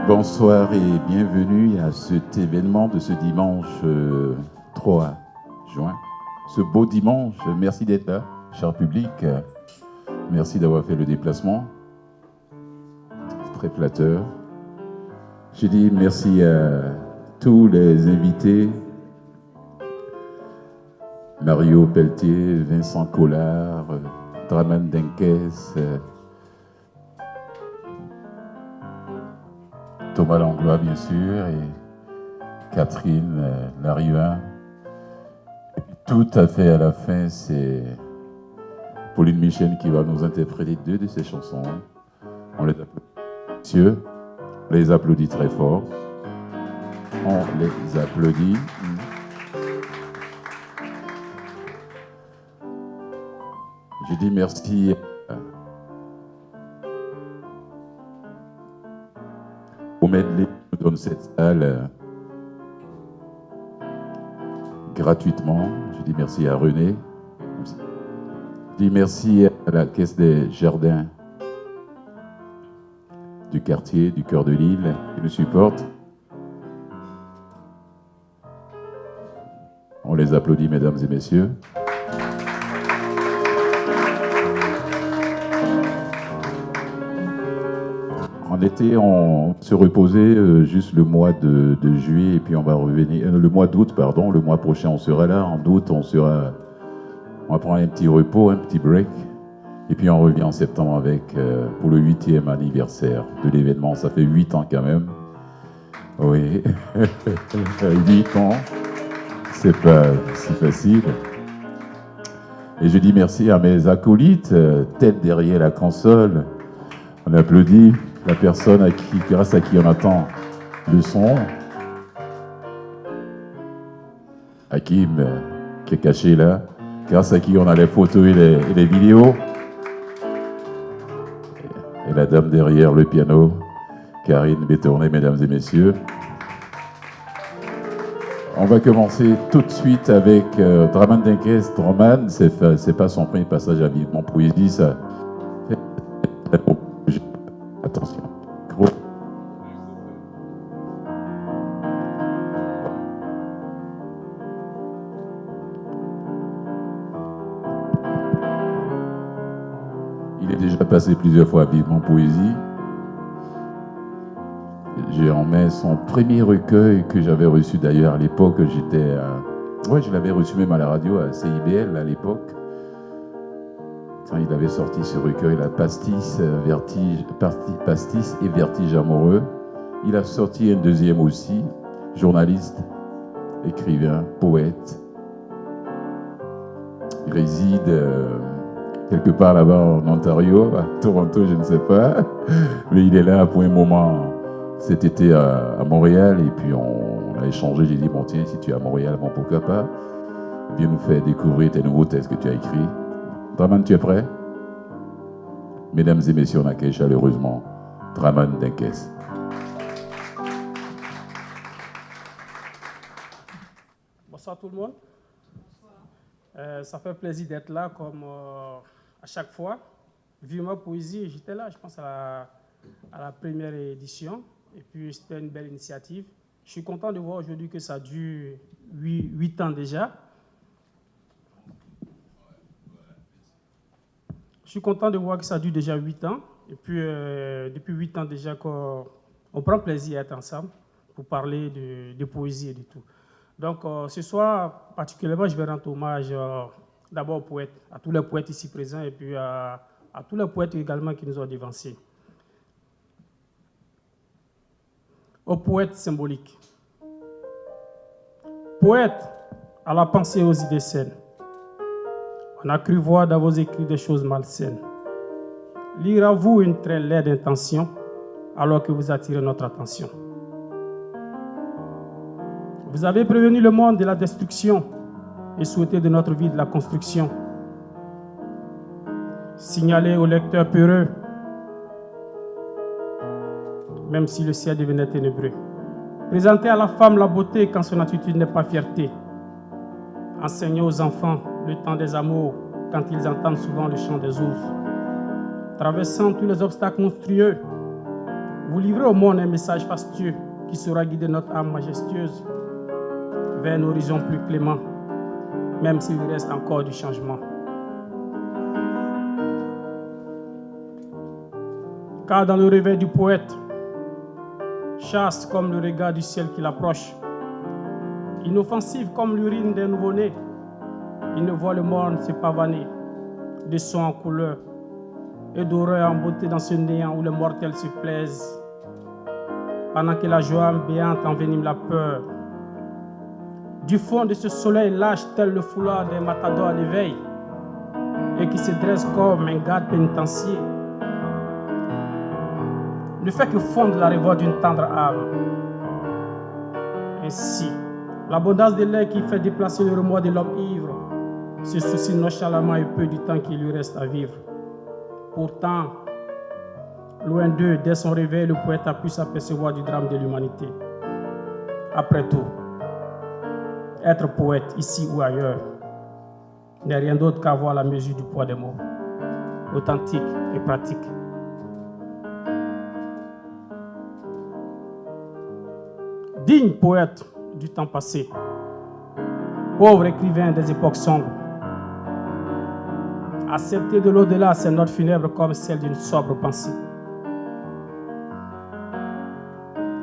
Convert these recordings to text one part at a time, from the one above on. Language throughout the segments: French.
Bonsoir et bienvenue à cet événement de ce dimanche 3 juin. Ce beau dimanche, merci d'être là, cher public. Merci d'avoir fait le déplacement. C'est très flatteur. Je dis merci à tous les invités. Mario Pelletier, Vincent Collard, Draman Denkes, Thomas Langlois, bien sûr, et Catherine Larrivain. Tout à fait à la fin, c'est Pauline Michel qui va nous interpréter 2 de ses chansons. On les applaudit, messieurs. On les applaudit très fort. On les applaudit. Je dis merci au medley qui nous donne cette salle gratuitement. Je dis merci à René. Je dis merci à la Caisse des Jardins du quartier, du cœur de l'île, qui nous supporte. On les applaudit, mesdames et messieurs. En été, on se reposait juste le mois de juillet et puis on va revenir. Le mois d'août, pardon. Le mois prochain, on sera là. En août, on va prendre un petit repos, un petit break. Et puis on revient en septembre avec pour le 8e anniversaire de l'événement. Ça fait 8 ans quand même. Oui, 8 ans. C'est pas si facile. Et je dis merci à mes acolytes, tête derrière la console. On applaudit la personne grâce à qui on attend le son. Hakim, qui est caché là, grâce à qui on a les photos et les vidéos. Et la dame derrière le piano, Karine Bétourné, mesdames et messieurs. On va commencer tout de suite avec Draman Denkes. Draman, c'est pas son premier passage à Vivement Poésie, ça. Attention. Gros. Il est déjà passé plusieurs fois à Vivement Poésie. J'ai en main son premier recueil que j'avais reçu d'ailleurs à l'époque. Je l'avais reçu même à la radio, à CIBL à l'époque. Quand il avait sorti ce recueil, la Pastis et Vertige amoureux. Il a sorti un deuxième aussi, journaliste, écrivain, poète. Il réside quelque part là-bas en Ontario, à Toronto, je ne sais pas. Mais il est là pour un moment cet été à Montréal et puis on a échangé. J'ai dit, bon tiens, si tu es à Montréal, bon pourquoi pas, viens nous faire découvrir tes nouveaux textes que tu as écrits. Draman, tu es prêt? Mesdames et messieurs, on accueille chaleureusement Draman Denkes. Bonsoir tout le monde. Ça fait plaisir d'être là comme à chaque fois. Vivement Poésie, j'étais là, je pense, à la première édition. Et puis, c'était une belle initiative. Je suis content de voir aujourd'hui que ça dure 8 ans déjà. Je suis content de voir que ça dure déjà 8 ans. Et puis, depuis 8 ans déjà, on prend plaisir à être ensemble pour parler de poésie et de tout. Donc, ce soir, particulièrement, je vais rendre hommage d'abord aux poètes, à tous les poètes ici présents et puis à tous les poètes également qui nous ont devancés. Aux poètes symboliques. Poètes à la pensée et aux idées saines. On a cru voir dans vos écrits des choses malsaines. Lire à vous une très laide intention alors que vous attirez notre attention. Vous avez prévenu le monde de la destruction et souhaité de notre vie de la construction. Signalez aux lecteurs peureux, même si le ciel devenait ténébreux. Présentez à la femme la beauté quand son attitude n'est pas fierté. Enseignez aux enfants le temps des amours quand ils entendent souvent le chant des ours. Traversant tous les obstacles monstrueux, vous livrez au monde un message fastueux qui saura guider notre âme majestueuse vers un horizon plus clément, même s'il reste encore du changement. Car dans le réveil du poète, chaste comme le regard du ciel qui l'approche, inoffensive comme l'urine d'un nouveau-né, il ne voit le monde se pavaner de sons en couleur et d'horreur en beauté dans ce néant où les mortels se plaisent, pendant que la joie béante envenime la peur. Du fond de ce soleil lâche tel le foulard d'un matador à l'éveil et qui se dresse comme un garde pénitencier, ne fait que fondre la révolte d'une tendre âme. Ainsi, l'abondance de l'air qui fait déplacer le remords de l'homme ivre se soucie nonchalamment et peu du temps qu'il lui reste à vivre. Pourtant, loin d'eux, dès son réveil, le poète a pu s'apercevoir du drame de l'humanité. Après tout, être poète, ici ou ailleurs, n'est rien d'autre qu'avoir la mesure du poids des mots, authentique et pratique. Digne poète du temps passé, pauvre écrivain des époques sombres, accepter de l'au-delà ces notes funèbres comme celle d'une sobre pensée.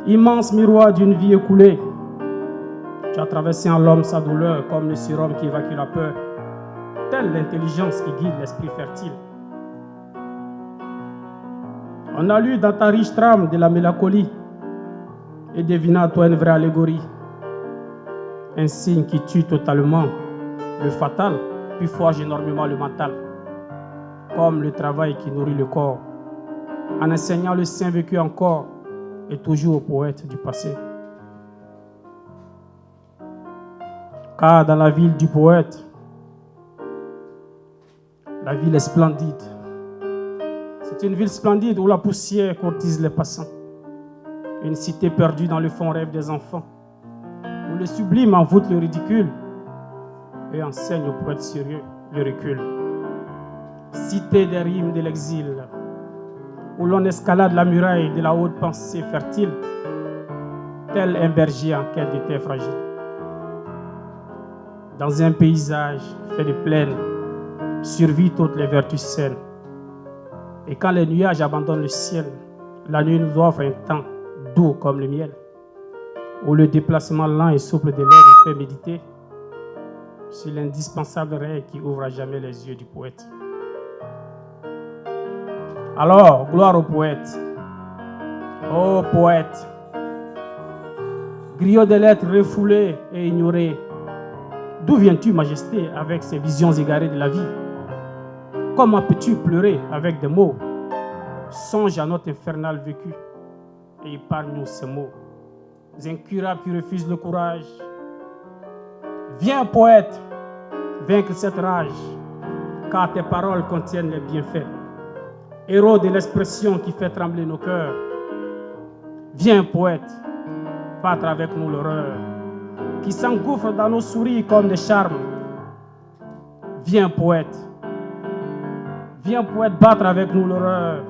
Immense miroir d'une vie écoulée, tu as traversé en l'homme sa douleur comme le sérum qui évacue la peur, telle l'intelligence qui guide l'esprit fertile. On a lu dans ta riche trame de la mélancolie et devina à toi une vraie allégorie, un signe qui tue totalement le fatal, puis forge énormément le mental, comme le travail qui nourrit le corps, en enseignant le saint vécu encore et toujours au poète du passé. Car dans la ville du poète, la ville est splendide. C'est une ville splendide où la poussière courtise les passants. Une cité perdue dans le fond rêve des enfants, où le sublime envoûte le ridicule et enseigne au poète sérieux le recul. Cité des rimes de l'exil, où l'on escalade la muraille de la haute pensée fertile, tel un berger en quête de terre fragile. Dans un paysage fait de plaines, survit toutes les vertus saines. Et quand les nuages abandonnent le ciel, la nuit nous offre un temps doux comme le miel, où le déplacement lent et souple de l'air nous fait méditer sur l'indispensable règle qui ouvre à jamais les yeux du poète. Alors, gloire au poète. Ô poète, griot de lettres refoulées et ignorées, d'où viens-tu, majesté, avec ces visions égarées de la vie? Comment peux-tu pleurer avec des mots? Songe à notre infernal vécu et épargne-nous ces mots incurables qui refusent le courage. Viens, poète, vaincre cette rage, car tes paroles contiennent les bienfaits, héros de l'expression qui fait trembler nos cœurs. Viens, poète, battre avec nous l'horreur qui s'engouffre dans nos souris comme des charmes. Viens, poète, battre avec nous l'horreur.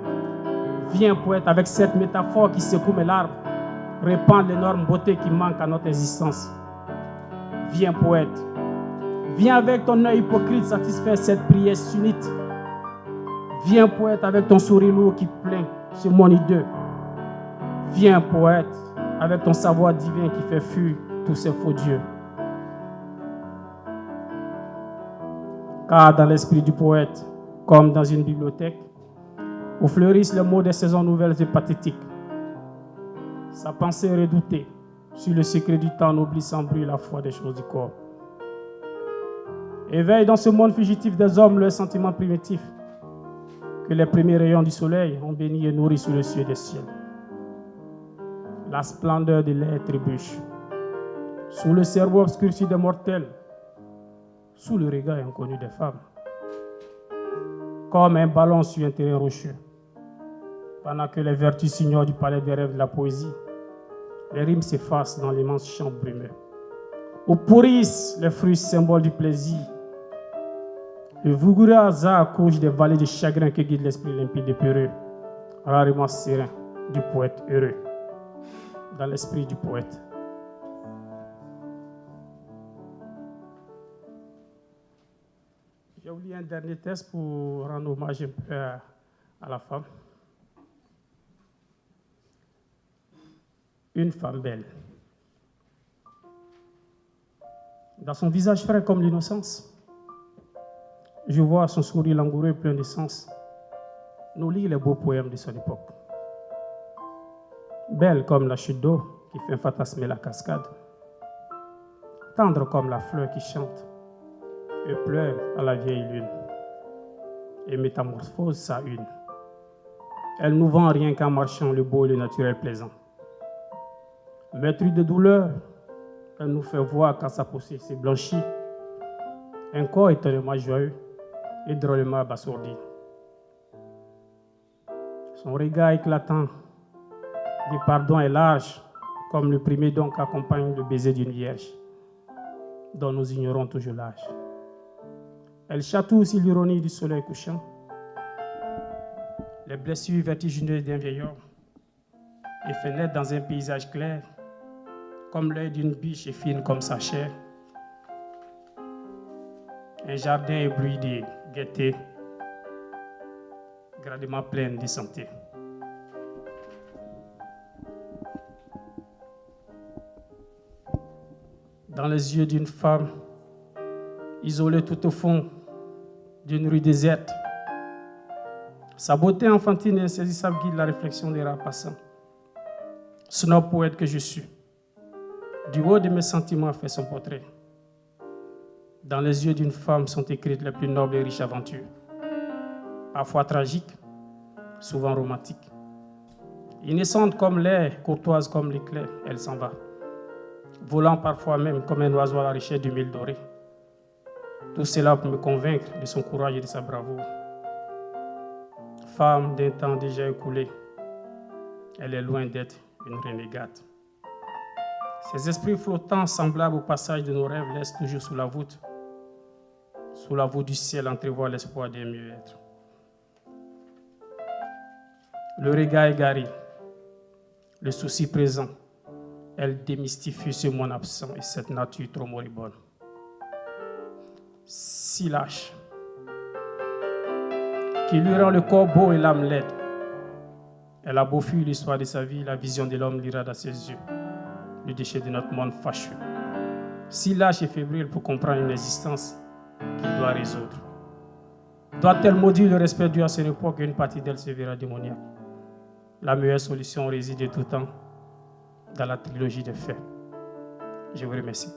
Viens, poète, avec cette métaphore qui secoue mes larmes, répandre l'énorme beauté qui manque à notre existence. Viens, poète, viens avec ton œil hypocrite satisfaire cette prière sunnite. Viens, poète, avec ton sourire lourd qui plaint sur mon hideux. Viens, poète, avec ton savoir divin qui fait fuir tous ces faux dieux. Car dans l'esprit du poète, comme dans une bibliothèque, où fleurissent les mots des saisons nouvelles et pathétiques, sa pensée redoutée sur le secret du temps n'oublie sans bruit la foi des choses du corps. Éveille dans ce monde fugitif des hommes leurs sentiments primitifs que les premiers rayons du soleil ont béni et nourri sous le ciel des ciels. La splendeur de l'air trébuche sous le cerveau obscurci des mortels, sous le regard inconnu des femmes, comme un ballon sur un terrain rocheux. Pendant que les vertus s'ignorent du palais des rêves de la poésie, les rimes s'effacent dans l'immense champ brumeux, où pourrissent les fruits symboles du plaisir. Le vigoureux hasard couche des vallées de chagrin que guide l'esprit limpide et peureux, rarement serein, du poète heureux, dans l'esprit du poète. J'ai oublié un dernier texte pour rendre hommage un peu à la femme. Une femme belle. Dans son visage frais comme l'innocence, je vois son sourire langoureux plein de sens nous lire les beaux poèmes de son époque. Belle comme la chute d'eau qui fait fantasmer la cascade, tendre comme la fleur qui chante et pleure à la vieille lune et métamorphose sa une. Elle nous vend rien qu'en marchant le beau et le naturel plaisant. Meurtrie de douleur, elle nous fait voir quand sa peau s'est blanchie. Un corps étonnamment joyeux et drôlement abasourdi. Son regard éclatant du pardon est large, comme le premier don qu'accompagne le baiser d'une vierge, dont nous ignorons toujours l'âge. Elle chatouille sur l'ironie du soleil couchant, les blessures vertigineuses d'un vieil homme, et fait naître dans un paysage clair, comme l'œil d'une biche et fine comme sa chair. Un jardin ébloui de gaieté, graduellement plein de santé. Dans les yeux d'une femme, isolée tout au fond d'une rue déserte, sa beauté enfantine et insaisissable guide la réflexion des rares passants. Snob poète que je suis, du haut de mes sentiments fait son portrait. Dans les yeux d'une femme sont écrites les plus nobles et riches aventures, parfois tragiques, souvent romantiques. Innocente comme l'air, courtoise comme l'éclair, elle s'en va, volant parfois même comme un oiseau à la recherche du mille doré. Tout cela pour me convaincre de son courage et de sa bravoure. Femme d'un temps déjà écoulé, elle est loin d'être une renégate. Ces esprits flottants semblables au passage de nos rêves laissent toujours sous la voûte du ciel entrevoir l'espoir d'un mieux-être. Le regard égaré, le souci présent, elle démystifie ce monde absent et cette nature trop moribonde. Si lâche, qui lui rend le corps beau et l'âme laide. Elle a beau fuir l'histoire de sa vie, la vision de l'homme lira dans ses yeux le déchet de notre monde fâcheux. Si lâche et fébrile pour comprendre une existence qu'il doit résoudre. Doit-elle maudire le respect dû à cette époque et une partie d'elle se verra démoniaque? La meilleure solution réside de tout temps dans la trilogie des faits. Je vous remercie.